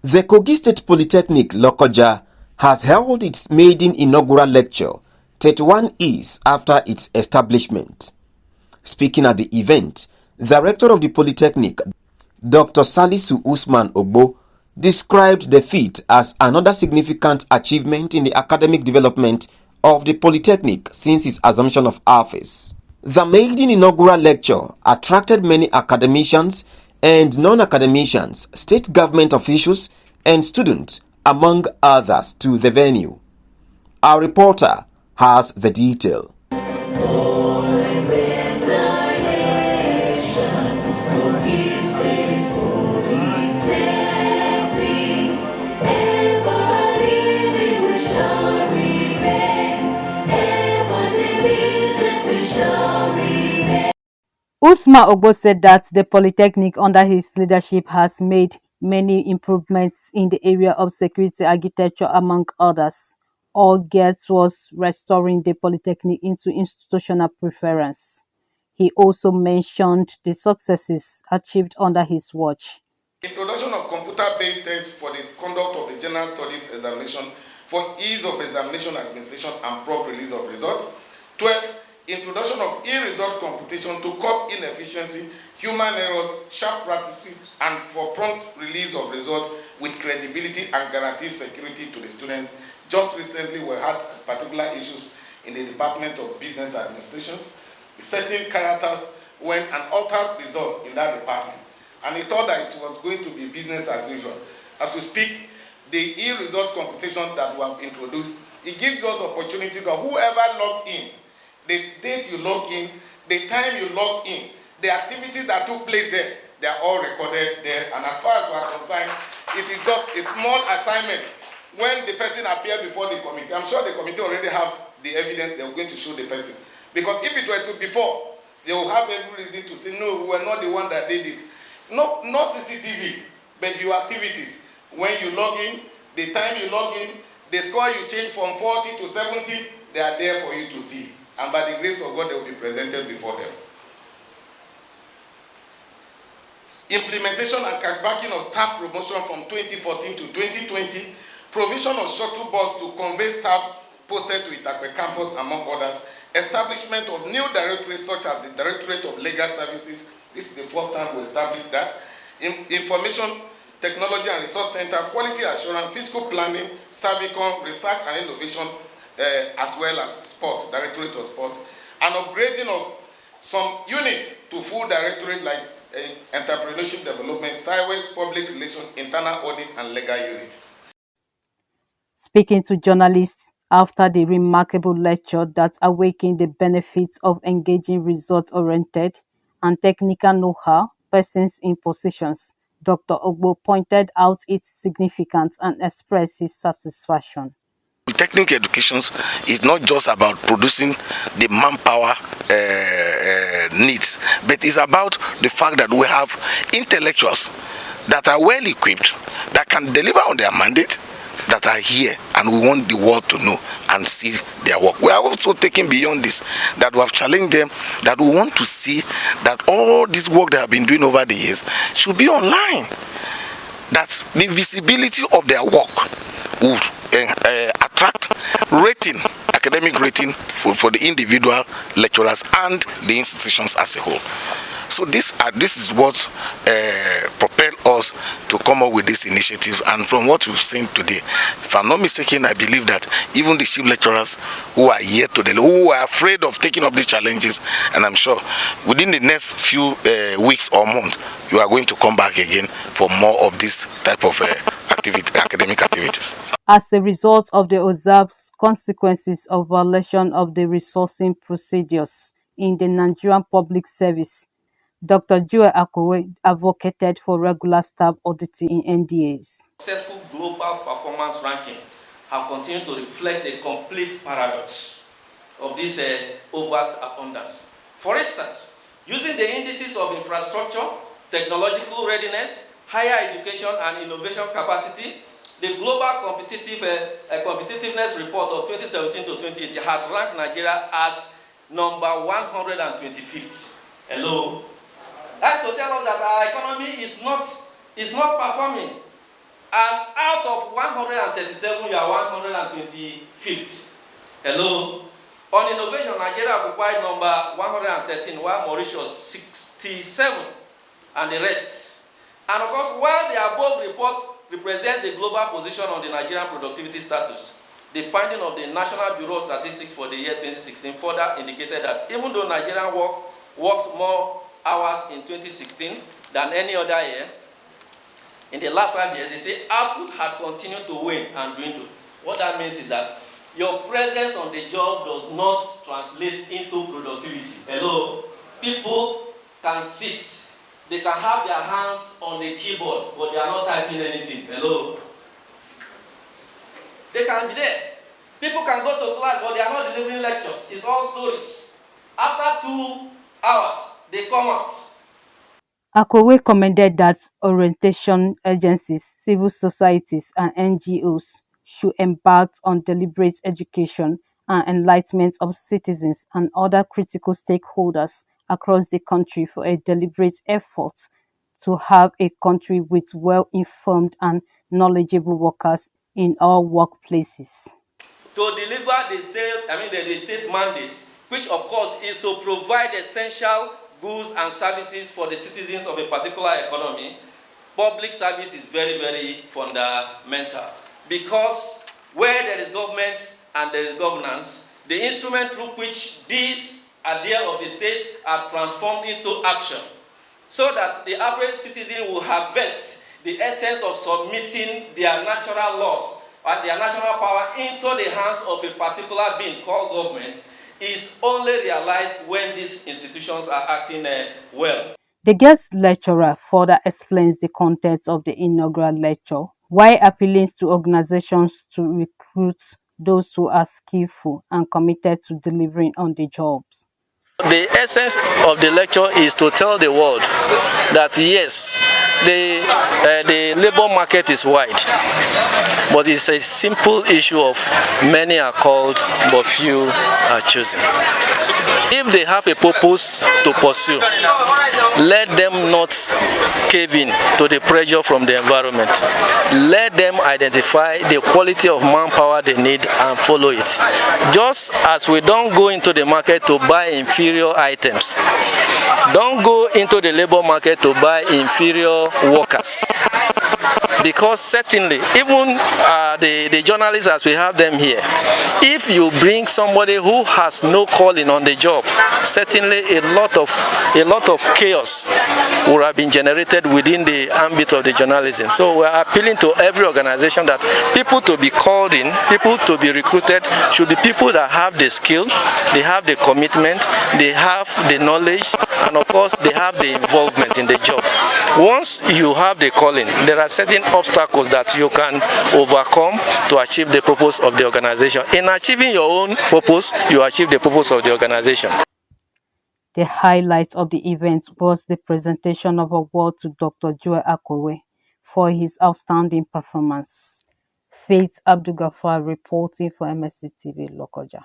The Kogi State Polytechnic, Lokoja, has held its maiden inaugural lecture 31 years after its establishment. Speaking at the event, the Rector of the Polytechnic, Dr. Salisu Usman Ogbo, described the feat as another significant achievement in the academic development of the Polytechnic since its assumption of office. The maiden inaugural lecture attracted many academicians and non-academicians, state government officials, and students, among others, to the venue. Our reporter has the detail. Usman Ogbo said that the Polytechnic under his leadership has made many improvements in the area of security architecture, among others, all geared towards restoring the Polytechnic into institutional preference. He also mentioned the successes achieved under his watch. Introduction of computer-based tests for the conduct of the General Studies examination for ease of examination administration and prompt release of result. 12. Introduction of e-result computation to curb inefficiency, human errors, sharp practices, and for prompt release of result with credibility and guarantee security to the students. Just recently, we had particular issues in the Department of Business Administration, setting characters when an altered result in that department. And he thought that it was going to be business as usual. As we speak, the e-result computation that we have introduced, it gives us opportunity that whoever logged in, the date you log in, the time you log in, the activities that took place there, they are all recorded there. And as far as we are concerned, it is just a small assignment. When the person appears before the committee, I'm sure the committee already have the evidence they are going to show the person. Because if it were to before, they will have every reason to say, no, we were not the one that did it. No, not CCTV, but your activities. When you log in, the time you log in, the score you change from 40 to 70, they are there for you to see. And by the grace of God, they will be presented before them. Implementation and cashbacking of staff promotion from 2014 to 2020, provision of shuttle bus to convey staff posted to Akowe campus, among others, establishment of new directorates such as the Directorate of Legal Services. This is the first time we established that. Information Technology and Resource Center, Quality Assurance, Fiscal Planning, Servicom, Research and Innovation, as well as Sport, Directorate of Sport, and upgrading of some units to full directorate like Entrepreneurship Development, Sideways, Public Relations, Internal Audit, and Legal Unit. Speaking to journalists after the remarkable lecture that awakened the benefits of engaging result-oriented and technical know-how persons in positions, Dr. Ogbo pointed out its significance and expressed his satisfaction. Technical education is not just about producing the manpower needs, but it's about the fact that we have intellectuals that are well equipped, that can deliver on their mandate, that are here, and we want the world to know and see their work. We are also taking beyond this, that we have challenged them, that we want to see that all this work they have been doing over the years should be online, that the visibility of their work would attract rating, academic rating for the individual lecturers and the institutions as a whole. So this is what propelled us to come up with this initiative. And from what we've seen today, if I'm not mistaken, I believe that even the chief lecturers who are here today, who are afraid of taking up these challenges, and I'm sure within the next few weeks or months, you are going to come back again for more of this type of academic activities. As a result of the observed consequences of violation of the resourcing procedures in the Nigerian public service, Dr. Akowe advocated for regular staff auditing in NDAs. Successful global performance ranking have continued to reflect a complete paradox of this overt abundance. For instance, using the indices of infrastructure, technological readiness, higher education and innovation capacity, the Global Competitiveness Report of 2017 to 2018 had ranked Nigeria as number 125th. Hello? That's to tell us that our economy is not performing And out of 137, you are 125th. Hello? On innovation, Nigeria occupied number 113, while Mauritius 67, and the rest. And of course, while the above report represents the global position on the Nigerian productivity status, the finding of the National Bureau of Statistics for the year 2016 further indicated that even though Nigerian worked more hours in 2016 than any other year, in the last 5 years, they say output had continued to wane and dwindle. What that means is that your presence on the job does not translate into productivity. Hello? People can sit. They can have their hands on the keyboard, but they are not typing anything. Hello? They can be there. People can go to class, but they are not delivering lectures. It's all stories. After 2 hours, they come out. Akowe commended that orientation agencies, civil societies, and NGOs should embark on deliberate education and enlightenment of citizens and other critical stakeholders across the country for a deliberate effort to have a country with well-informed and knowledgeable workers in all workplaces. To deliver the state mandate, which of course is to provide essential goods and services for the citizens of a particular economy, public service is very, very fundamental. Because where there is government and there is governance, the instrument through which these ideas of the state are transformed into action, so that the average citizen will harvest the essence of submitting their natural laws and their national power into the hands of a particular being called government, is only realized when these institutions are acting well. The guest lecturer further explains the contents of the inaugural lecture, while appealing to organizations to recruit those who are skillful and committed to delivering on the jobs. The essence of the lecture is to tell the world that yes, the labor market is wide, but it's a simple issue of many are called but few are chosen. If they have a purpose to pursue, let them not cave in to the pressure from the environment. Let them identify the quality of manpower they need and follow it. Just as we don't go into the market to buy inferior items, don't go into the labor market to buy inferior workers. Because certainly, even the journalists as we have them here, if you bring somebody who has no calling on the job, certainly a lot of chaos would have been generated within the ambit of the journalism. So we are appealing to every organization that people to be called in, people to be recruited, should be people that have the skill, they have the commitment, they have the knowledge, and of course they have the involvement in the job. Once you have the calling, there are certain obstacles that you can overcome to achieve the purpose of the organization. In achieving your own purpose, you achieve the purpose of the organization. The highlight of the event was the presentation of award to Dr. Joel Akowe for his outstanding performance. Faith Abdugafar reporting for MSC TV Lokoja.